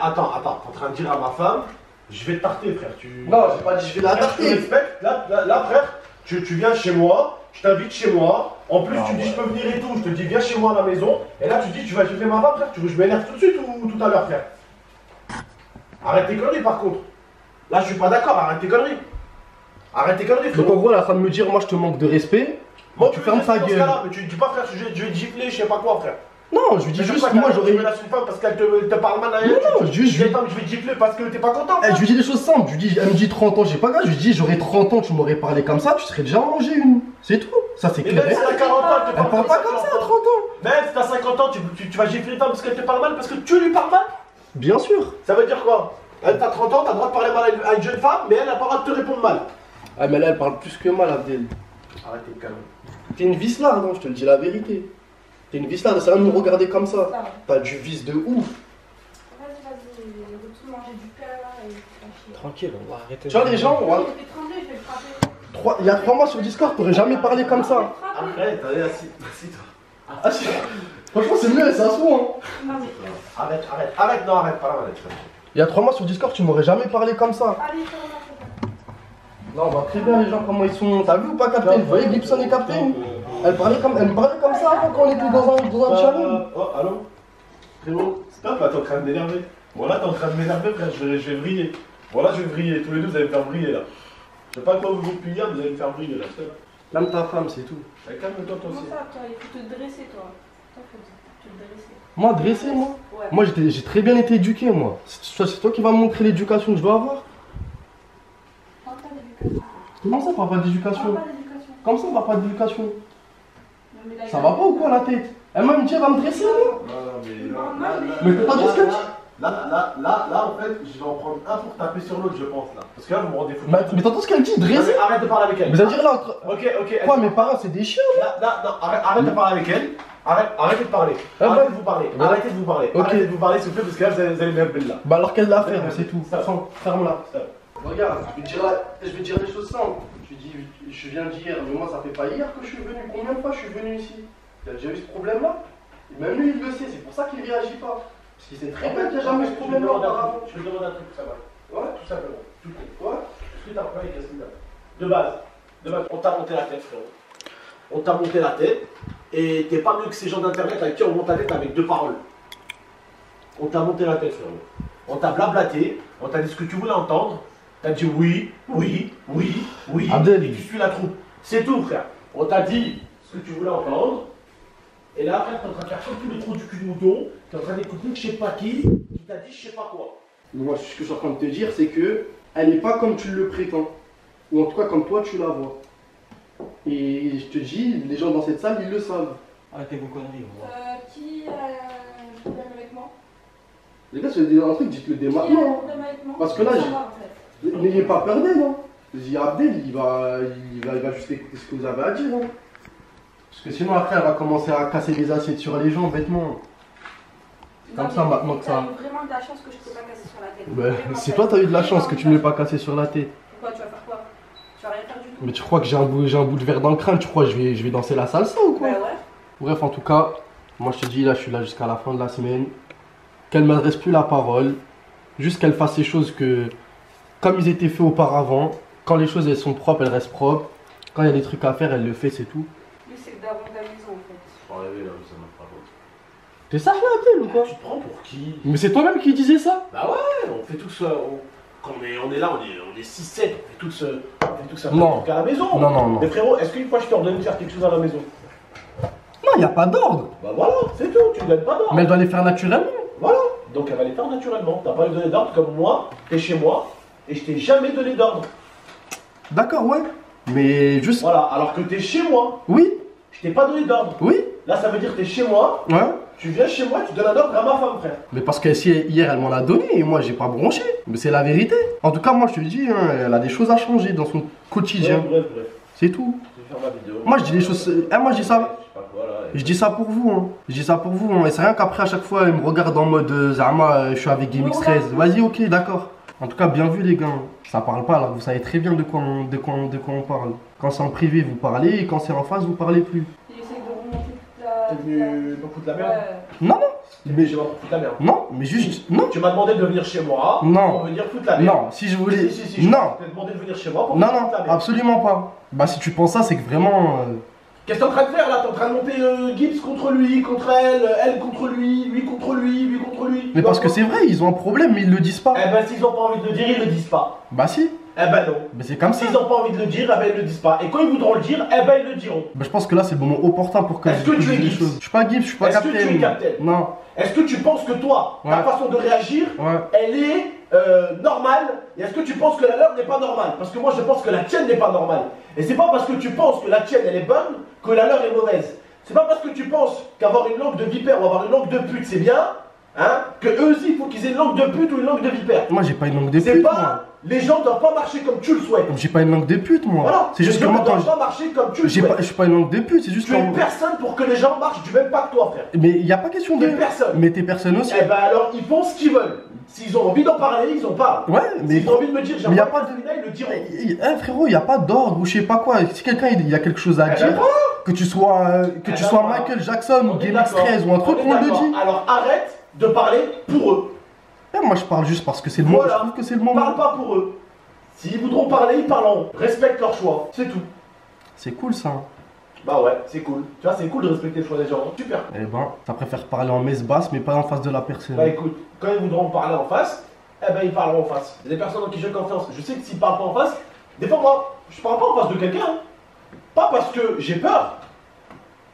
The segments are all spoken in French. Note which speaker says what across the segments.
Speaker 1: attends, t'es en train de dire à ma femme, je vais te tarter, frère.
Speaker 2: Non, j'ai pas dit je vais la
Speaker 1: Frère, je te
Speaker 2: tarter.
Speaker 1: respecte. Là, frère, tu viens chez moi, je t'invite chez moi. En plus, tu me dis je peux venir et tout. Je te dis viens chez moi à la maison. Et là, tu dis tu vas gifler ma femme, frère. Tu veux que je m'énerve tout de suite ou tout à l'heure, frère? Arrête tes conneries, par contre. Là, je suis pas d'accord. Arrête tes conneries. Arrête tes conneries, frère.
Speaker 2: Donc en gros, elle est en train de me dire, moi je te manque de respect.
Speaker 1: Moi,
Speaker 2: tu fermes ta gueule.
Speaker 1: Mais tu dis pas, frère, je vais te gifler, je sais pas quoi, frère.
Speaker 2: Non, je lui dis juste,
Speaker 1: pas
Speaker 2: moi j'aurais.
Speaker 1: Tu menaces une femme parce qu'elle te parle mal à elle.
Speaker 2: Non,
Speaker 1: tu
Speaker 2: juste.
Speaker 1: dis, attends, mais je vais te gifler parce que t'es pas content.
Speaker 2: Je lui dis des choses simples. Elle me dit 30 ans, j'ai pas grave. Je lui dis, j'aurais 30 ans, tu m'aurais parlé comme ça, tu serais déjà mangé une. C'est tout. Ça, c'est
Speaker 1: Mais
Speaker 2: clair.
Speaker 1: même si t'as 40 ans, elle te
Speaker 2: Elle parle pas comme ça à 30 ans.
Speaker 1: Même si t'as 50 ans, tu vas gifler une femme parce qu'elle te parle mal, parce que tu lui parles mal.
Speaker 2: Bien sûr.
Speaker 1: Ça veut dire quoi? Elle t'as 30 ans, t'as le droit de parler mal à une jeune femme, mais elle a pas le droit de te répondre mal.
Speaker 2: Ah, mais là, elle parle plus que mal, Abdel.
Speaker 1: Arrêtez de calmer.
Speaker 2: T'es une vislarde, hein, je te le dis la vérité. T'es une vislarde, c'est rien de nous regarder comme ça. T'as du vice de ouf.
Speaker 3: Vas-y, retourne manger du pain là et tranquille.
Speaker 4: Tranquille, on va arrêter.
Speaker 2: Tu vois, les gens,
Speaker 3: Je vais trembler, je vais le frapper.
Speaker 2: il y a 3 mois sur Discord, t'aurais jamais parlé comme ça.
Speaker 1: Arrête, allez, assis-toi.
Speaker 2: Ah, franchement, c'est mieux, c'est un soin.
Speaker 3: Non, mais.
Speaker 1: Arrête, non, arrête, pas la manette.
Speaker 2: Il y a 3 mois sur Discord, tu m'aurais jamais parlé comme ça.
Speaker 3: Allez, fais remarquer.
Speaker 2: Non, on voit très bien les gens comment ils sont. T'as vu ou pas, Captain? Vous voyez Gibson et Captain? Elle me parlait comme ça avant quand on était dans un challenge.
Speaker 1: Oh, allô? Frérot, stop, là, t'es en train de m'énerver. Voilà, t'es en train de m'énerver, frère, je vais vriller. Voilà, je vais vriller. Tous les deux, vous allez me faire vriller, là. Je sais pas quoi vous depuis hier, vous allez me faire vriller, là.
Speaker 2: Même ta femme, c'est tout.
Speaker 1: Calme-toi, toi
Speaker 3: Comment
Speaker 1: aussi.
Speaker 3: ça, toi? Il faut te dresser, toi. Toi, faut te dresser.
Speaker 2: Moi, dressé, moi?
Speaker 3: Ouais.
Speaker 2: Moi, j'ai très bien été éduqué, moi. C'est toi qui vas me montrer l'éducation que je dois avoir.
Speaker 3: Parle pas d'éducation.
Speaker 2: Comment ça, on parle pas d'éducation?
Speaker 3: Parle pas d'éducation.
Speaker 2: Comme ça, on parle pas d'éducation?
Speaker 3: Non, mais là,
Speaker 2: Ça va pas ou quoi, la tête? Elle m'a dit, elle va me dresser, moi? Mais t'as pas dit ce qu'elle dit?
Speaker 1: Là, en fait, je vais en prendre un pour taper sur l'autre, je pense, là. Parce que là, vous me rendez fou.
Speaker 2: Mais t'entends ce qu'elle dit? Dresser?
Speaker 1: Arrête de parler avec elle.
Speaker 2: Vous allez dire là, entre.
Speaker 1: Ok.
Speaker 2: Quoi, mes parents, c'est des chiens?
Speaker 1: Là, non, arrête de parler avec elle. Arrêtez de parler.
Speaker 2: Ah,
Speaker 1: Arrêtez de vous parler.
Speaker 2: Ouais.
Speaker 1: Arrêtez de vous parler.
Speaker 2: Ok.
Speaker 1: Arrêtez de vous parler, s'il vous plaît, parce que là, vous allez me mettre là.
Speaker 2: Bah alors qu'elle l'a fait, c'est tout.
Speaker 1: Ça.
Speaker 2: Ferme-la.
Speaker 1: Ça.
Speaker 2: Regarde, je vais te dire des choses simples. Tu dis, je viens d'hier, mais moi ça fait pas hier que je suis venu. Combien de fois je suis venu ici? Tu as déjà eu ce problème-là? Et même lui il le sait, c'est pour ça qu'il réagit pas. Parce qu'il sait très bien qu'il n'y a jamais eu ce problème-là auparavant.
Speaker 1: Je te demande un truc, ça va.
Speaker 2: Ouais,
Speaker 1: Tout simplement. Tout est.
Speaker 2: ouais.
Speaker 1: Qu'est-ce que t'as fait avec Yasmina? De base, on t'a monté la tête, frérot. On t'a monté la tête. Et t'es pas mieux que ces gens d'internet avec qui on monte la tête avec 2 paroles. On t'a monté la tête, frérot. On t'a blablaté, on t'a dit ce que tu voulais entendre. T'as dit oui.
Speaker 2: Abdel.
Speaker 1: Et tu suis la troupe. C'est tout, frère. On t'a dit ce que tu voulais entendre. Et là, frère, t'es en train de faire comme tous les trous du cul de mouton. T'es en train d'écouter je sais pas qui t'a dit je sais pas quoi.
Speaker 2: Moi, ce que je suis en train de te dire, c'est que elle n'est pas comme tu le prétends. Ou en tout cas, comme toi, tu la vois. Et je te dis, les gens dans cette salle, ils le savent.
Speaker 4: Arrêtez vos conneries, on va.
Speaker 3: Qui a un problème avec moi?
Speaker 2: Les gars, si vous avez un truc, dites-le dès
Speaker 3: Qui a un
Speaker 2: maintenant.
Speaker 3: problème avec moi?
Speaker 2: Parce que là,
Speaker 3: Ça
Speaker 2: j'ai-
Speaker 3: va, en fait.
Speaker 2: N'ayez pas peur d'elle, hein. Je dis Abdel, il va juste écouter ce que vous avez à dire, hein. Parce que sinon, après, elle va commencer à casser des assiettes sur les gens, bêtement. Comme
Speaker 3: Non,
Speaker 2: ça,
Speaker 3: mais
Speaker 2: maintenant que ça.
Speaker 3: T'as eu vraiment de la chance que je t'ai pas cassé sur la tête.
Speaker 2: Ouais,
Speaker 3: Vraiment,
Speaker 2: c'est
Speaker 3: t'as
Speaker 2: toi, t'as eu de la
Speaker 3: vraiment
Speaker 2: chance que tu ne l'aies pas cassé sur la tête.
Speaker 3: Pourquoi tu vas faire quoi? Tu vas rien faire du tout.
Speaker 2: Mais tu crois que j'ai un bout de verre dans le crâne, tu crois que je vais danser la salsa ou quoi?
Speaker 3: Bah ouais.
Speaker 2: Bref, en tout cas, moi je te dis, là, je suis là jusqu'à la fin de la semaine. Qu'elle ne m'adresse plus la parole. Juste qu'elle fasse ces choses comme ils étaient faits auparavant. Quand les choses elles sont propres, elles restent propres. Quand il y a des trucs à faire, elle le fait, c'est tout.
Speaker 3: Lui, c'est le daron de la maison en fait.
Speaker 1: Faut arriver là où ça m'a pas compte.
Speaker 2: T'es sage là, Abdel, ou quoi?
Speaker 1: Tu te prends pour qui?
Speaker 2: Mais c'est toi-même qui disais ça?
Speaker 1: Bah ouais, on fait tout ça. Quand on est là, on est 6-7, on fait tout ça
Speaker 2: Non.
Speaker 1: à la maison.
Speaker 2: Non.
Speaker 1: Mais frérot, est-ce qu'une fois je t'ai ordonné de faire quelque chose à la maison?
Speaker 2: Non, il n'y a pas d'ordre.
Speaker 1: Bah voilà, c'est tout, tu ne donnes pas d'ordre.
Speaker 2: Mais elle doit les faire naturellement.
Speaker 1: Voilà, donc elle va les faire naturellement. T'as pas lui donné d'ordre comme moi, t'es chez moi, et je t'ai jamais donné d'ordre.
Speaker 2: D'accord, ouais. Mais juste.
Speaker 1: Voilà, alors que t'es chez moi,
Speaker 2: Oui,
Speaker 1: je t'ai pas donné d'ordre.
Speaker 2: oui,
Speaker 1: Là, ça veut dire que t'es chez moi,
Speaker 2: ouais.
Speaker 1: tu viens chez moi, tu donnes un ordre à ma femme, frère.
Speaker 2: Mais parce que si hier elle m'en a donné et moi j'ai pas bronché. Mais c'est la vérité. En tout cas, moi je te le dis, hein, elle a des choses à changer dans son quotidien.
Speaker 1: Bref.
Speaker 2: C'est tout.
Speaker 1: Je vais faire ma vidéo.
Speaker 2: Moi je dis des choses. Moi je dis ça.
Speaker 1: Je sais pas quoi là.
Speaker 2: Je dis ça pour vous. Hein. Je dis ça pour vous. Hein. Et c'est rien qu'après à chaque fois elle me regarde en mode Zama, je suis avec GameX 13. Vas-y, ok, d'accord. En tout cas, bien vu les gars. Ça parle pas alors vous savez très bien de quoi on parle. Quand c'est en privé, vous parlez et quand c'est en face, vous parlez plus.
Speaker 3: Il essaie de remonter toute la.
Speaker 1: T'es venu me foutre la merde?
Speaker 3: Ouais.
Speaker 2: Non, non.
Speaker 1: T'es venu chez moi pour foutre la merde.
Speaker 2: Non, mais juste. Non.
Speaker 1: Tu m'as demandé de venir chez moi
Speaker 2: Non.
Speaker 1: pour venir foutre la merde.
Speaker 2: Non, si je voulais.
Speaker 1: Si, je
Speaker 2: non.
Speaker 1: t'ai demandé de venir chez moi pour
Speaker 2: Non,
Speaker 1: venir
Speaker 2: non,
Speaker 1: foutre la merde.
Speaker 2: absolument pas. Bah, si tu penses ça, c'est que vraiment.
Speaker 1: Qu'est-ce que t'es en train de faire là? T'es en train de monter Gibbs contre lui, contre elle contre lui contre lui contre lui.
Speaker 2: Mais parce que c'est vrai, ils ont un problème, mais ils le disent pas.
Speaker 1: Eh ben, s'ils ont pas envie de le dire, ils le disent pas.
Speaker 2: Bah, si.
Speaker 1: Eh ben non.
Speaker 2: Mais c'est comme ça.
Speaker 1: S'ils ont pas envie de le dire, eh ben ils le disent pas. Et quand ils voudront le dire, eh ben ils le diront.
Speaker 2: Bah, je pense que là, c'est le moment opportun pour que
Speaker 1: Est-ce que tu
Speaker 2: dise
Speaker 1: es
Speaker 2: les
Speaker 1: Gibbs?
Speaker 2: choses. Je suis pas Gibbs, je suis pas
Speaker 1: Est-ce que
Speaker 2: capitaine.
Speaker 1: tu es capitaine?
Speaker 2: Non.
Speaker 1: Est-ce que tu penses que toi, ta
Speaker 2: Ouais.
Speaker 1: façon de réagir,
Speaker 2: Ouais.
Speaker 1: elle est normale? Et est-ce que tu penses que la leur n'est pas normale? Parce que moi je pense que la tienne n'est pas normale. Et c'est pas parce que tu penses que la tienne elle est bonne que la leur est mauvaise. C'est pas parce que tu penses qu'avoir une langue de vipère ou avoir une langue de pute c'est bien, hein, que eux aussi il faut qu'ils aient une langue de pute ou une langue de vipère.
Speaker 2: Moi, j'ai pas une langue de
Speaker 1: C'est
Speaker 2: pute.
Speaker 1: pas.
Speaker 2: Moi.
Speaker 1: Les gens doivent pas marcher comme tu le souhaites.
Speaker 2: J'ai pas une langue de pute, moi.
Speaker 1: Voilà.
Speaker 2: C'est juste
Speaker 1: Les
Speaker 2: que
Speaker 1: gens
Speaker 2: moi,
Speaker 1: ne
Speaker 2: quand
Speaker 1: doivent pas marcher comme tu le
Speaker 2: je
Speaker 1: souhaites.
Speaker 2: suis pas une langue de pute, c'est juste
Speaker 1: Tu es
Speaker 2: quand.
Speaker 1: personne pour que les gens marchent du même pas que toi, frère.
Speaker 2: Mais il y a pas question de.
Speaker 1: T'es personne.
Speaker 2: Mais t'es personne aussi.
Speaker 1: Eh ben alors ils font ce qu'ils veulent. S'ils ont envie d'en parler, ils en parlent.
Speaker 2: Ouais, mais.
Speaker 1: S'ils ont envie de me dire,
Speaker 2: mais y a
Speaker 1: j'aimerais
Speaker 2: pas
Speaker 1: pas
Speaker 2: de-
Speaker 1: ils le diront.
Speaker 2: Frérot, il y a pas d'ordre ou je sais pas quoi. Si quelqu'un il y a quelque chose à
Speaker 1: Eh ben
Speaker 2: dire,
Speaker 1: voilà.
Speaker 2: que tu sois,
Speaker 1: Eh ben voilà.
Speaker 2: Michael Jackson ou
Speaker 1: On est
Speaker 2: GameX
Speaker 1: d'accord.
Speaker 2: 13 ou un truc,
Speaker 1: est
Speaker 2: on le
Speaker 1: d'accord.
Speaker 2: dit.
Speaker 1: Alors arrête de parler pour eux.
Speaker 2: Moi, je parle juste parce que c'est le moment.
Speaker 1: Voilà.
Speaker 2: Je trouve que c'est le moment.
Speaker 1: Parle pas pour eux. S'ils voudront parler, ils parleront. Respecte leur choix. C'est tout.
Speaker 2: C'est cool ça.
Speaker 1: Bah ouais, c'est cool. Tu vois, c'est cool de respecter le choix des gens. Hein. Super.
Speaker 2: Eh ben, ça préfère parler en messe basse, mais pas en face de la personne.
Speaker 1: Bah écoute, quand ils voudront parler en face, eh ben ils parleront en face. Il y a des personnes en qui j'ai confiance. Je sais que s'ils parlent pas en face, des fois moi, je parle pas en face de quelqu'un. Hein. Pas parce que j'ai peur.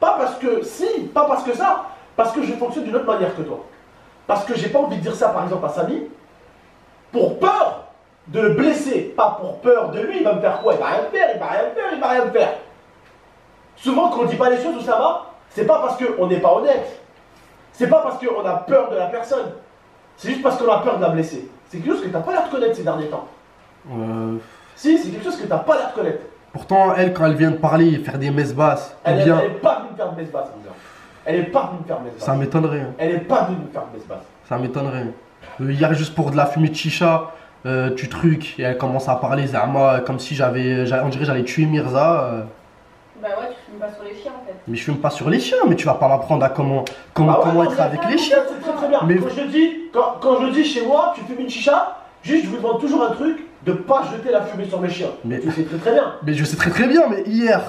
Speaker 1: Pas parce que si, pas parce que ça. Parce que je fonctionne d'une autre manière que toi. Parce que j'ai pas envie de dire ça par exemple à Samy. Pour peur de le blesser. Pas pour peur de lui, il va me faire quoi? Il va rien faire, il va rien faire, il va rien faire. Souvent quand on dit pas les choses où ça va, c'est pas parce qu'on n'est pas honnête. C'est pas parce qu'on a peur de la personne. C'est juste parce qu'on a peur de la blesser. C'est quelque chose que t'as pas l'air de connaître ces derniers temps. Si, c'est quelque chose que t'as pas l'air de connaître.
Speaker 2: Pourtant, elle, quand elle vient de parler et faire des messes basses,
Speaker 1: Elle
Speaker 2: ou
Speaker 1: est
Speaker 2: bien.
Speaker 1: pas venue me faire de messe basse, mon gars. Elle est pas venue me faire de messe basse.
Speaker 2: Ça m'étonnerait. Hein.
Speaker 1: Elle est pas venue me faire de messe basse.
Speaker 2: Ça m'étonnerait. Hier, juste pour de la fumée de chicha, tu trucs, et elle commence à parler, Zama, comme si on dirait j'allais tuer Mirza.
Speaker 3: Bah ouais, tu fumes pas sur les chiens en fait.
Speaker 2: Mais je fume pas sur les chiens, mais tu vas pas m'apprendre à comment
Speaker 1: Ah ouais,
Speaker 2: comment
Speaker 1: non,
Speaker 2: être
Speaker 1: mais
Speaker 2: avec
Speaker 1: ça,
Speaker 2: les chiens.
Speaker 1: C'est très très bien.
Speaker 2: Mais-
Speaker 1: Quand je dis chez moi, tu fumes une chicha, juste je vous demande toujours un truc, de pas jeter la fumée sur mes chiens.
Speaker 2: Mais-
Speaker 1: Tu sais très très bien.
Speaker 2: Mais je sais très très bien, mais hier,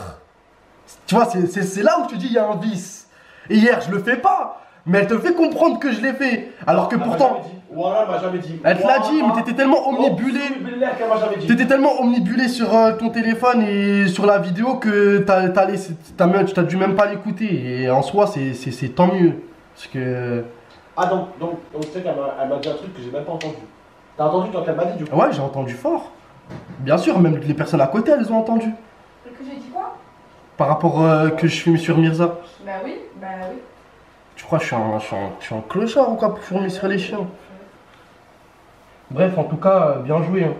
Speaker 2: tu vois, c'est là où tu dis il y a un vice. Et hier, je le fais pas, mais elle te fait comprendre que je l'ai fait. Alors que
Speaker 1: Elle m'a
Speaker 2: pourtant,
Speaker 1: jamais dit. Voilà, elle m'a jamais dit.
Speaker 2: elle te l'a dit, mais t'étais tellement omnibulé.
Speaker 1: qu'elle m'a jamais dit.
Speaker 2: T'étais tellement omnibulé sur ton téléphone et sur la vidéo que t'as dû même pas l'écouter. Et en soi, c'est tant mieux. Parce que.
Speaker 1: Ah donc tu sais qu'elle m'a dit un truc que j'ai même pas entendu. T'as entendu quand elle m'a dit du coup?
Speaker 2: Ouais, j'ai entendu fort. Bien sûr, même les personnes à côté, elles ont entendu.
Speaker 3: Que j'ai dit quoi?
Speaker 2: Par rapport que je fume sur Mirza.
Speaker 3: Bah oui, bah oui.
Speaker 2: Tu crois que je suis un clochard ou quoi pour fumer sur les chiens? Bref, en tout cas, bien joué. Hein.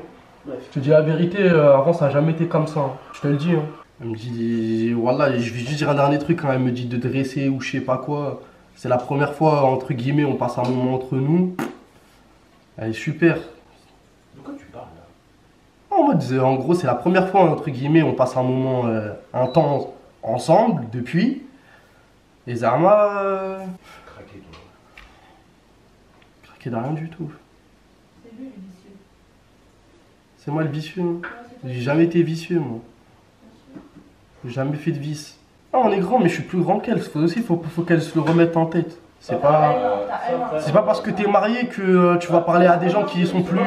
Speaker 1: Bref.
Speaker 2: Je te dis la vérité, avant ça a jamais été comme ça. Hein. Je te le dis. Hein. Elle me dit, voilà, je vais juste dire un dernier truc quand elle me dit de dresser ou je sais pas quoi. C'est la première fois, entre guillemets, on passe un moment entre nous. Elle est super.
Speaker 1: De quoi tu parles là?
Speaker 2: En mode, en gros, c'est la première fois, entre guillemets, on passe un moment, un temps ensemble depuis. Et Zarma,
Speaker 1: Craqué toi.
Speaker 2: craqué de rien du tout.
Speaker 3: C'est lui le vicieux.
Speaker 2: C'est moi le vicieux. Hein.
Speaker 3: Ouais, c'est toi.
Speaker 2: J'ai jamais été vicieux, moi. J'ai jamais fait de vice. Ah, on est grand, mais je suis plus grand qu'elle. Faut qu'elle se le remette en tête. C'est pas parce que t'es marié que tu vas parler à des gens qui sont plus.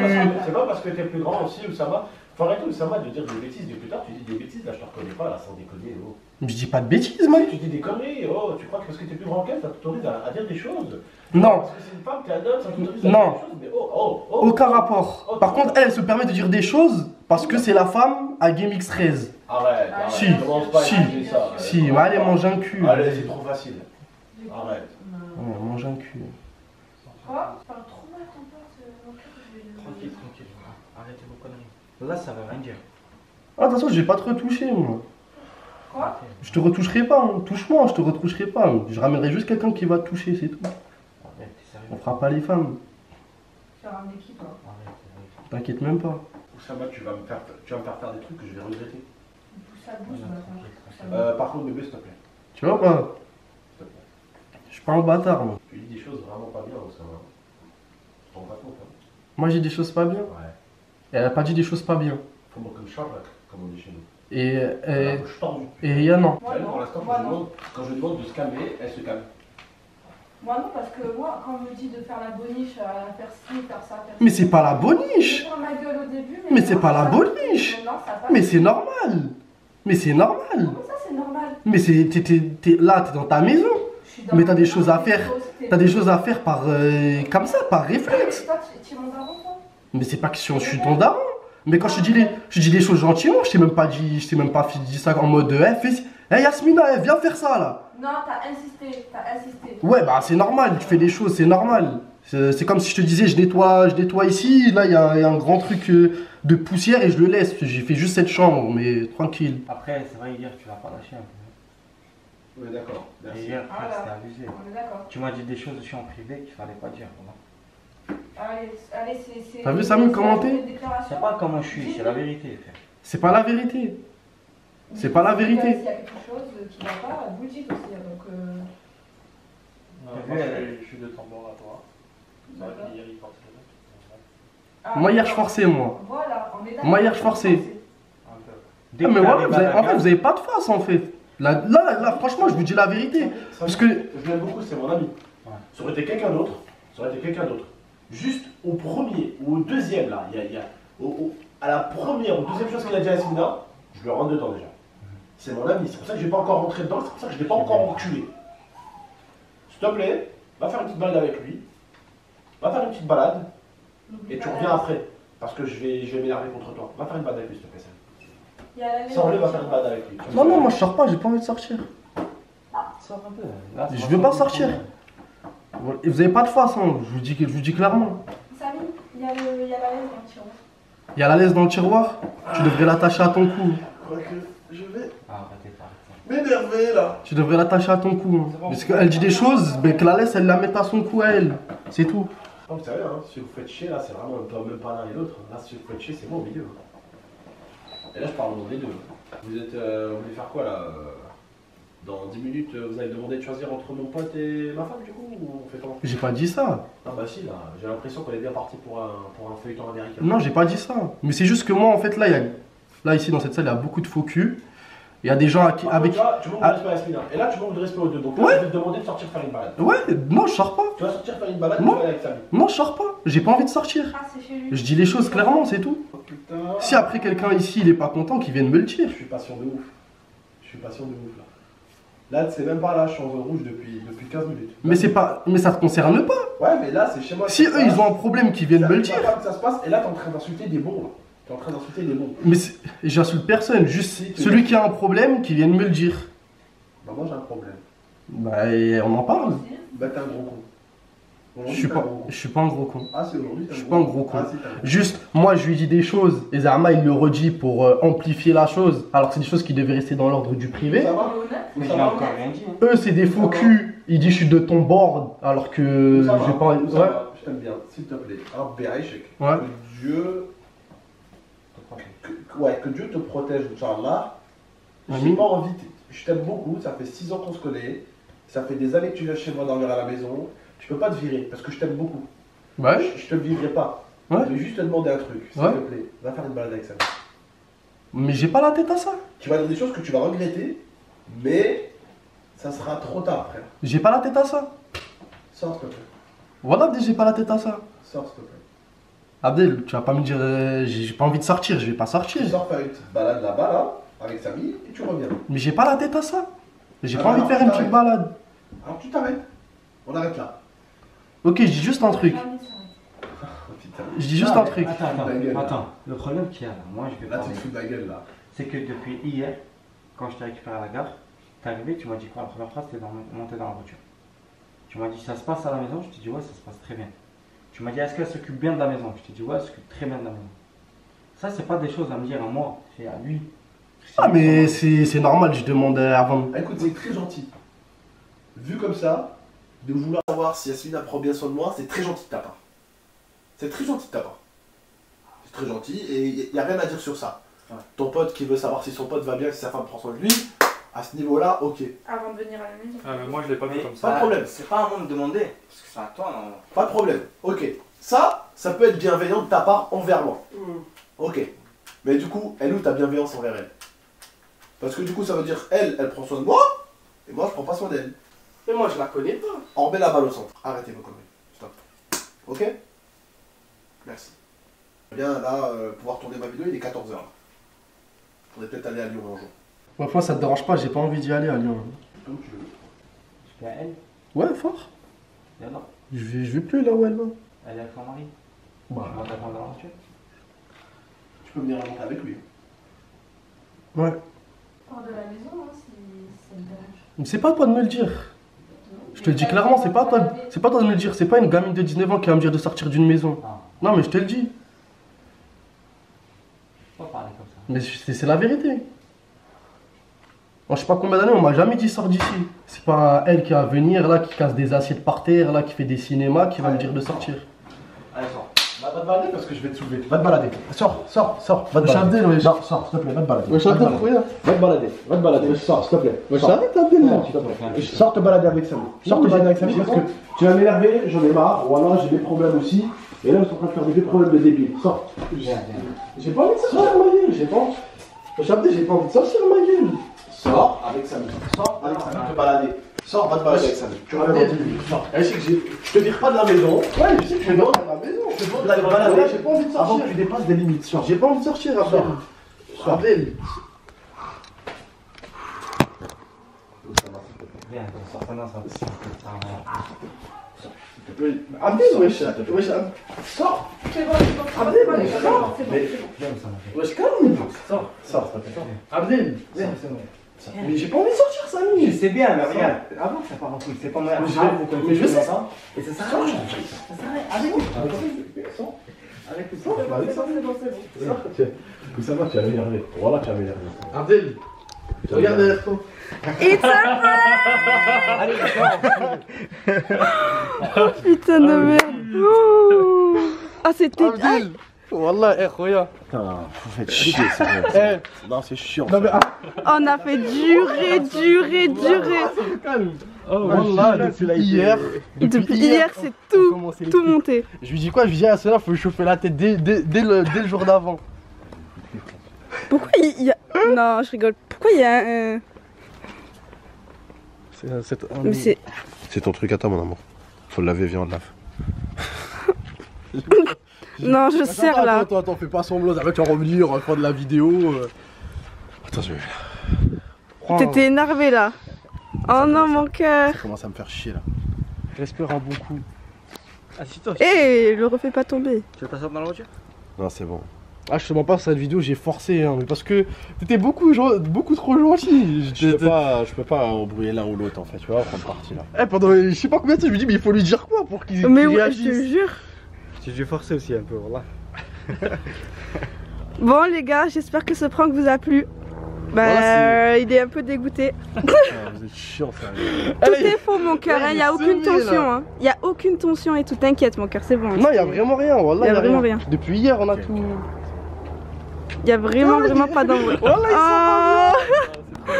Speaker 1: C'est pas parce que t'es plus grand aussi, Oussama. Faut arrêter, Oussama, de dire des bêtises. Depuis plus tard, tu dis des bêtises, là je te reconnais pas, là sans déconner. Oh.
Speaker 2: Je dis pas de bêtises, moi.
Speaker 1: Tu dis des conneries, oh, tu crois que parce que t'es plus grand qu'elle, ça t'autorise à dire des choses.
Speaker 2: Non,
Speaker 1: Parce que c'est une femme, t'es un homme, ça t'autorise à
Speaker 2: Non.
Speaker 1: dire des choses, mais oh.
Speaker 2: aucun rapport. Par contre, elle se permet de dire des choses parce que c'est la femme à GameX 13.
Speaker 1: Arrête,
Speaker 2: Si,
Speaker 1: commence pas à
Speaker 2: si,
Speaker 1: utiliser ça.
Speaker 2: Si, mais allez, mange un cul.
Speaker 1: Allez, c'est trop facile. Arrête.
Speaker 2: Ouais, mange un cul.
Speaker 3: Quoi? Tu parles trop mal ton pote.
Speaker 4: Tranquille, tranquille. Arrêtez vos conneries. Là, ça veut rien dire.
Speaker 2: Ah, de toute façon, je vais pas te retoucher, moi.
Speaker 3: Quoi?
Speaker 2: Je te retoucherai pas. Hein. Touche-moi, je te retoucherai pas. Je ramènerai juste quelqu'un qui va te toucher, c'est tout.
Speaker 4: Arrête, t'es sérieux?
Speaker 2: On fera pas les femmes.
Speaker 3: Tu vas ramener qui toi?
Speaker 4: Arrête, arrête.
Speaker 2: T'inquiète même pas.
Speaker 1: Oussama, tu vas me faire faire des trucs que je vais regretter.
Speaker 3: Pousse à bouche, bah, pousse à bouche.
Speaker 1: Par contre, bébé, s'il te plaît.
Speaker 2: Tu vois pas?
Speaker 1: S'il te plaît.
Speaker 2: Je suis pas un bâtard, moi.
Speaker 1: Tu dis des choses vraiment pas bien, ça va. Tu t'en rends pas compte, hein.
Speaker 2: Moi, j'ai des choses pas bien.
Speaker 1: Ouais.
Speaker 2: Elle a pas dit des choses pas bien.
Speaker 1: Faut moi comme Charles, comme on dit chez nous.
Speaker 2: Et
Speaker 1: La bouche tordue.
Speaker 2: Yann, non.
Speaker 3: Moi,
Speaker 1: Elle,
Speaker 3: non.
Speaker 1: pour l'instant,
Speaker 3: Moi,
Speaker 1: quand,
Speaker 3: non.
Speaker 1: quand je lui demande de se calmer, elle se calme.
Speaker 3: Moi, non, parce que moi, quand on me dit de faire la boniche, faire ci, faire ça, faire
Speaker 2: Mais
Speaker 3: ci,
Speaker 2: c'est pas la
Speaker 3: je
Speaker 2: boniche.
Speaker 3: ferme ma gueule au début,
Speaker 2: Mais c'est
Speaker 3: non,
Speaker 2: pas la
Speaker 3: ça
Speaker 2: boniche.
Speaker 3: passe. Non, ça passe.
Speaker 2: Mais c'est normal. Mais c'est normal.
Speaker 3: Comment ça, c'est normal?
Speaker 2: Mais là, t'es dans ta maison.
Speaker 3: Je suis dans
Speaker 2: Mais
Speaker 3: ma
Speaker 2: t'as des
Speaker 3: maison,
Speaker 2: choses à
Speaker 3: j'ai
Speaker 2: faire.
Speaker 3: posté.
Speaker 2: T'as des choses à faire par comme ça, par réflexe.
Speaker 3: Toi, tu es mon daron, toi?
Speaker 2: Mais c'est pas question, je suis ton daron. Mais quand je te dis les choses gentiment, je t'ai même pas dit ça en mode fais. Hey Yasmina, viens faire ça là.
Speaker 3: Non, t'as insisté, t'as insisté.
Speaker 2: Ouais, bah c'est normal, tu fais des choses, c'est normal. C'est comme si je te disais, je nettoie ici, là il y a un grand truc de poussière et je le laisse. J'ai fait juste cette chambre, mais tranquille.
Speaker 4: Après, c'est vrai, hier, tu l'as pas lâché un peu.
Speaker 1: Ouais, d'accord.
Speaker 4: Et
Speaker 1: Merci.
Speaker 4: hier, frère,
Speaker 3: Voilà.
Speaker 4: c'était abusé.
Speaker 3: On est d'accord.
Speaker 4: Tu m'as dit des choses aussi en privé qu'il fallait pas dire. Voilà.
Speaker 3: Allez, c'est.
Speaker 2: T'as vu, Samy, commenter?
Speaker 4: Je sais pas comment je suis, c'est la vérité, frère.
Speaker 2: C'est pas la vérité. C'est pas la vérité.
Speaker 3: S'il y a quelque chose qui va pas, vous le dites aussi. Donc,
Speaker 2: Ah,
Speaker 4: T'as vu,
Speaker 2: je suis de ton bord à toi.
Speaker 3: d'accord.
Speaker 2: Hier, il forçait.
Speaker 3: Ah,
Speaker 2: Moi hier je
Speaker 3: d'accord.
Speaker 2: forçais moi.
Speaker 3: Voilà, on est d'accord.
Speaker 2: Moi, hier, je forçais.
Speaker 4: Dès
Speaker 2: Ah,
Speaker 4: que
Speaker 2: mais
Speaker 4: t'es
Speaker 2: voilà,
Speaker 4: arrivé à la
Speaker 2: en fait
Speaker 4: gare,
Speaker 2: vous avez pas de face en fait. Là, franchement je vous dis la vérité. Parce que
Speaker 1: Je l'aime beaucoup, c'est mon ami.
Speaker 4: Ouais.
Speaker 1: Ça aurait été quelqu'un d'autre. Ça aurait été quelqu'un d'autre. Juste au premier ou au deuxième, là, à la première ou deuxième chose qu'il a dit à Yasmina, je le rentre dedans déjà. C'est mon ami, c'est pour ça que je n'ai pas encore rentré dedans, c'est pour ça que je ne l'ai pas encore enculé. S'il te plaît, va faire une petite balade avec lui. Va faire une petite balade et tu reviens après. Parce que je vais m'énerver contre toi. Va faire une balade avec lui, s'il te plaît.
Speaker 3: Il y a la
Speaker 1: Sans lui, va faire une balade avec lui.
Speaker 2: non non moi je sors pas, j'ai pas envie de sortir.
Speaker 4: sors un peu. Là,
Speaker 2: Je
Speaker 4: ça
Speaker 2: veux
Speaker 4: va
Speaker 2: pas
Speaker 4: sortir.
Speaker 2: sortir. Et vous avez pas de face, hein. Je vous dis clairement.
Speaker 3: Samy, il y a la laisse dans le tiroir.
Speaker 2: Il y a la laisse dans le tiroir, tu devrais l'attacher à ton cou.
Speaker 1: Quoique, je vais
Speaker 4: Ah, arrêtez pas.
Speaker 1: m'énerver là.
Speaker 2: Tu devrais l'attacher à ton cou. Hein. Parce qu'elle dit des choses, ben, que la laisse elle la mette à son cou à elle. C'est tout.
Speaker 1: Non, vous savez, hein, si vous faites chier là, c'est vraiment même pas l'un et l'autre. Là, si vous faites chier, c'est moi au milieu. Et là, je parle au nom des deux. Vous voulez faire quoi là Dans 10 minutes, vous allez demander de choisir entre mon pote et ma femme, du coup, ou on fait comment?
Speaker 2: J'ai pas dit ça.
Speaker 1: Ah bah si, là, j'ai l'impression qu'on est bien parti pour un feuilleton américain.
Speaker 2: Non, j'ai pas dit ça. Mais c'est juste que moi en fait là ici dans cette salle il y a beaucoup de faux culs. Il y a des gens avec.
Speaker 1: Là, tu manques de respect à Yasmina. Et là, tu manques de respect aux deux. Donc là,
Speaker 2: Ouais.
Speaker 1: je vais te demander de sortir faire une balade.
Speaker 2: Ouais, non je sors pas.
Speaker 1: Tu vas sortir faire une balade,
Speaker 2: Non.
Speaker 1: tu vas aller avec Samy.
Speaker 2: Non je sors pas. J'ai pas envie de sortir.
Speaker 3: Ah, c'est chez lui.
Speaker 2: Je dis les choses clairement, c'est tout.
Speaker 1: Oh putain.
Speaker 2: Si après quelqu'un ici il est pas content, qu'il vienne me le dire.
Speaker 1: Je suis patient de ouf. Je suis patient de ouf là. Là, c'est même pas là, je suis en zone rouge depuis 15 minutes.
Speaker 2: Mais ça te concerne pas.
Speaker 1: Ouais, mais là, c'est chez moi.
Speaker 2: Si eux ils ont un problème, qu'ils viennent me le dire.
Speaker 1: Que ça se passe, et là, t'es en train d'insulter des bons. Là. T'es en train d'insulter des bons.
Speaker 2: Mais j'insulte personne, juste
Speaker 1: Si, tu
Speaker 2: celui
Speaker 1: veux.
Speaker 2: qui a un problème, qui vienne me le dire.
Speaker 1: Bah, moi, j'ai un problème.
Speaker 2: Bah et on en parle.
Speaker 1: Bah, t'es un gros con.
Speaker 2: Je
Speaker 1: Aujourd'hui,
Speaker 2: suis
Speaker 1: t'es
Speaker 2: pas,
Speaker 1: un gros con.
Speaker 2: je suis pas un gros con.
Speaker 1: Ah, c'est aujourd'hui, t'es
Speaker 2: Je suis pas un gros con.
Speaker 1: Ah, si, t'es un gros con.
Speaker 2: Juste, moi je lui dis des choses, et Zarma il le redit pour amplifier la chose, alors que c'est des choses qui devaient rester dans l'ordre du privé.
Speaker 1: Ça
Speaker 3: On
Speaker 1: va
Speaker 3: est honnête.
Speaker 4: Mais
Speaker 1: Ça
Speaker 4: j'ai
Speaker 1: va
Speaker 4: encore rien dit. Hein.
Speaker 2: Eux c'est des faux culs, il dit je suis de ton board, alors que
Speaker 1: Ça va,
Speaker 2: j'ai pas.
Speaker 1: ça
Speaker 2: Ouais.
Speaker 1: va, je t'aime bien, s'il te plaît. Alors, Béaïchek,
Speaker 2: Ouais.
Speaker 1: que Dieu. Que Dieu te protège, Inch'Allah. J'ai
Speaker 2: Amin.
Speaker 1: pas envie, je t'aime beaucoup, ça fait 6 ans qu'on se connaît, ça fait des années que tu viens chez moi dormir à la maison, tu peux pas te virer parce que je t'aime beaucoup.
Speaker 2: Ouais.
Speaker 1: Je te le vivrai pas.
Speaker 2: Ouais.
Speaker 1: Je vais juste te demander un truc, s'il
Speaker 2: Ouais.
Speaker 1: te plaît, va faire une balade avec ça.
Speaker 2: Mais j'ai pas la tête à ça.
Speaker 1: Tu vas dire des choses que tu vas regretter, mais ça sera trop tard, frère.
Speaker 2: J'ai pas la tête à ça.
Speaker 1: Sors, s'il te plaît.
Speaker 2: Voilà, j'ai pas la tête à ça.
Speaker 1: Sors, s'il te plaît.
Speaker 2: Abdel, tu vas pas me dire j'ai pas envie de sortir, je vais pas sortir.
Speaker 1: Tu sors faire une petite balade là-bas, là, avec Samy, et tu reviens.
Speaker 2: Mais j'ai pas la tête à ça. J'ai
Speaker 1: Ah
Speaker 2: pas
Speaker 1: bah
Speaker 2: envie de
Speaker 1: non,
Speaker 2: faire une
Speaker 1: t'arrêtes.
Speaker 2: petite balade.
Speaker 1: Alors tu t'arrêtes. On arrête là.
Speaker 2: Ok, je dis juste un truc.
Speaker 1: Oh putain.
Speaker 2: Je dis juste
Speaker 4: Ah,
Speaker 2: un
Speaker 4: mais
Speaker 2: truc.
Speaker 4: Attends. Le problème qu'il y a là, moi je vais
Speaker 1: Là, tu
Speaker 4: parler.
Speaker 1: te fous de la gueule, là.
Speaker 4: C'est que depuis hier, quand je t'ai récupéré à la gare, t'es arrivé, tu m'as dit quoi? La première phrase, t'es monté dans la voiture. Tu m'as dit ça se passe à la maison, je t'ai dit ouais, ça se passe très bien. Tu m'as dit est-ce qu'elle s'occupe bien de la maison? Je t'ai dit ouais, elle s'occupe très bien de la maison. Ça, c'est pas des choses à me dire à moi, c'est à lui.
Speaker 2: Ah mais c'est normal, je demande avant.
Speaker 1: Ah, écoute, c'est très gentil. Vu comme ça, de vouloir savoir si Yasmina prend bien soin de moi, c'est très gentil de ta part. C'est très gentil de ta part. C'est très gentil et il n'y a rien à dire sur ça.
Speaker 4: Ouais.
Speaker 1: Ton pote qui veut savoir si son pote va bien, si sa femme prend soin de lui, À ce niveau-là, ok.
Speaker 3: Avant de venir à la maison.
Speaker 5: Ah, mais moi je l'ai pas vu
Speaker 4: Mais
Speaker 5: comme
Speaker 1: Pas
Speaker 5: ça.
Speaker 1: de problème.
Speaker 4: C'est pas à moi de demander, parce que c'est à toi, non.
Speaker 1: Pas de problème. Ok. Ça peut être bienveillant de ta part envers moi. Ok. Mais du coup, elle est où ta bienveillance envers elle? Parce que du coup, ça veut dire, elle prend soin de moi, et moi, je prends pas soin d'elle.
Speaker 2: Mais moi, je la connais pas.
Speaker 1: On remet la balle au centre. Arrêtez vos conneries. Stop. Ok? Merci. Bien, là, pouvoir tourner ma vidéo, il est 14h. On est peut-être allé à Lyon un jour.
Speaker 2: Moi, ça te dérange pas, j'ai pas envie d'y aller à Lyon.
Speaker 1: Comme tu veux.
Speaker 4: Tu viens à elle,
Speaker 2: Ouais, fort.
Speaker 4: et alors?
Speaker 2: Je vais plus là où elle va.
Speaker 4: Elle est avec son mari.
Speaker 2: Bah.
Speaker 4: Tu vas t'attendre dans la voiture.
Speaker 1: Tu peux venir monter avec lui.
Speaker 2: Ouais.
Speaker 3: Hors de la maison, hein, si ça me dérange.
Speaker 2: Mais c'est pas à toi de me le dire. Je te le dis clairement, c'est pas à toi de me le dire. C'est pas une gamine de 19 ans qui va me dire de sortir d'une maison.
Speaker 4: Ah,
Speaker 2: Non, mais je te le dis.
Speaker 4: faut pas parler comme ça.
Speaker 2: Mais c'est la vérité. En je sais pas combien d'années, on m'a jamais dit sors d'ici. C'est pas elle qui va venir là, qui casse des assiettes par terre, là, qui fait des cinémas, qui va me dire de sortir.
Speaker 4: Allez, sors.
Speaker 1: Va te balader parce que je vais te soulever. Va te balader. Sors. Va te
Speaker 2: Wesh,
Speaker 1: balader.
Speaker 2: Abdel, wesh.
Speaker 1: Non, sors, s'il te plaît, va te balader.
Speaker 2: Wesh,
Speaker 1: Va te
Speaker 2: Abdel,
Speaker 1: balader.
Speaker 2: regarde.
Speaker 1: Va te balader. Sors, s'il te plaît.
Speaker 2: Wesh,
Speaker 1: Sors.
Speaker 2: arrête, Abdel, là.
Speaker 1: S'il te plaît. Sors te balader avec Samy. Sors te balader avec Samy parce que tu vas m'énerver, j'en ai marre. Voilà, j'ai des problèmes aussi. Et là, ils sont en train de faire des problèmes de débile. Sors.
Speaker 4: Viens.
Speaker 2: J'ai pas envie de sortir ma gueule, j'ai pas. Wesh, Abdel, j'ai pas envie de sortir ma gueule.
Speaker 1: Sors avec Samy. Sors avec Samy, te balader. Sors, va te balader avec Samy. Tu reviens dans 10 minutes. Sors. Je sais que je te vire pas de la maison.
Speaker 2: Ouais, je sais que je vais dans la maison.
Speaker 1: Je te demande d'aller te balader.
Speaker 2: J'ai pas envie de
Speaker 1: Avant
Speaker 2: sortir.
Speaker 1: que tu dépasses des limites. Sors.
Speaker 2: J'ai pas envie de sortir, Abdel. Abdel.
Speaker 4: Viens, sors ça, non, ça.
Speaker 2: Abdel, wesh. Wesh, Abdel. Sors.
Speaker 3: C'est bon,
Speaker 2: Abdel,
Speaker 3: c'est bon,
Speaker 2: wesh,
Speaker 3: c'est
Speaker 2: sors.
Speaker 3: bon, c'est bon, c'est bon.
Speaker 4: Viens, ça m'a fait.
Speaker 2: Wesh, calme.
Speaker 1: Sors, s'il te plaît.
Speaker 2: Abdel.
Speaker 4: Viens, c'est bon.
Speaker 2: Mais j'ai pas envie de sortir,
Speaker 4: Je
Speaker 2: Samy.
Speaker 4: sais bien, mais regarde. Avant, ça part en couille. C'est pas moi.
Speaker 2: Mais je
Speaker 4: Ah,
Speaker 2: vais-
Speaker 4: vous
Speaker 2: mais
Speaker 4: connaissez
Speaker 2: je sais.
Speaker 4: longtemps. Et ça s'arrête. Ça s'arrête. Avec lui. Avec lui.
Speaker 3: C'est bon, c'est bon, c'est bon.
Speaker 1: Tiens, ça va, tu vas m'énerver. Voilà, tu vas m'énerver.
Speaker 2: Abdel. Regarde derrière toi.
Speaker 3: It's a Oh putain de merde. Oh. Ah c'était...
Speaker 2: Abdel. Wallah, regarde.
Speaker 1: Putain, vous faites chier, c'est vrai. Non, c'est chiant.
Speaker 2: Non, mais
Speaker 3: On a fait durer.
Speaker 2: calme. Oh, Wallah, depuis hier.
Speaker 3: Depuis hier c'est tout monté.
Speaker 2: Je lui dis quoi? Je lui dis à cela, faut lui chauffer la tête dès le jour d'avant.
Speaker 3: Pourquoi il y a... Non je rigole. Pourquoi il y a un... Mais c'est...
Speaker 1: C'est ton truc à toi, mon amour. Faut le laver, viens, on le lave.
Speaker 3: Non je serre là.
Speaker 2: Attends, fais pas semblant, ça va, tu vas revenir, on va faire de la vidéo.
Speaker 1: Attends, je vais.
Speaker 3: T'étais énervé là. Oh non mon cœur.
Speaker 1: Ça commence à me faire chier là.
Speaker 2: Respire un bon coup.
Speaker 4: Assis-toi.
Speaker 3: Eh le refais pas tomber.
Speaker 4: Tu veux t'asseoir dans la voiture?
Speaker 1: Non, c'est bon.
Speaker 2: Ah, je te mens pas, cette vidéo, j'ai forcé, hein, mais parce que t'étais beaucoup trop gentil.
Speaker 1: Je peux pas embrouiller l'un ou l'autre en fait, tu vois, prendre parti là.
Speaker 2: Eh, pendant je sais pas combien de temps, je me dis, mais il faut lui dire quoi pour qu'il
Speaker 3: Mais ouais je
Speaker 2: réagisse.
Speaker 3: te jure.
Speaker 4: J'ai forcé aussi un peu, voilà.
Speaker 3: Bon les gars j'espère que ce prank vous a plu. Bah
Speaker 2: Voilà,
Speaker 3: il est un peu dégoûté.
Speaker 1: Vous êtes chiant, ça.
Speaker 3: Tout est faux mon cœur,
Speaker 2: là,
Speaker 3: il
Speaker 2: il
Speaker 3: n'y a
Speaker 2: est
Speaker 3: aucune
Speaker 2: semé,
Speaker 3: tension.
Speaker 2: là.
Speaker 3: Hein. Il n'y a aucune tension et tout, t'inquiète mon cœur, c'est bon.
Speaker 2: Non, il y a vraiment rien, wallah,
Speaker 3: Y a vraiment rien.
Speaker 2: Depuis hier, on a
Speaker 1: Ok.
Speaker 2: tout.
Speaker 3: Il n'y a vraiment pas d'envoi.
Speaker 2: Wallah,
Speaker 3: Oh,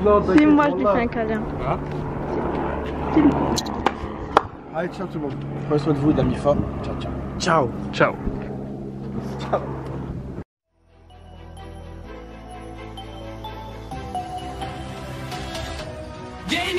Speaker 2: Non,
Speaker 3: si moi je lui fais un câlin.
Speaker 2: Allez, ciao tout le monde.
Speaker 1: Prenez soin de vous, d'Amifa. Ciao, ciao.
Speaker 2: Ciao.
Speaker 6: Game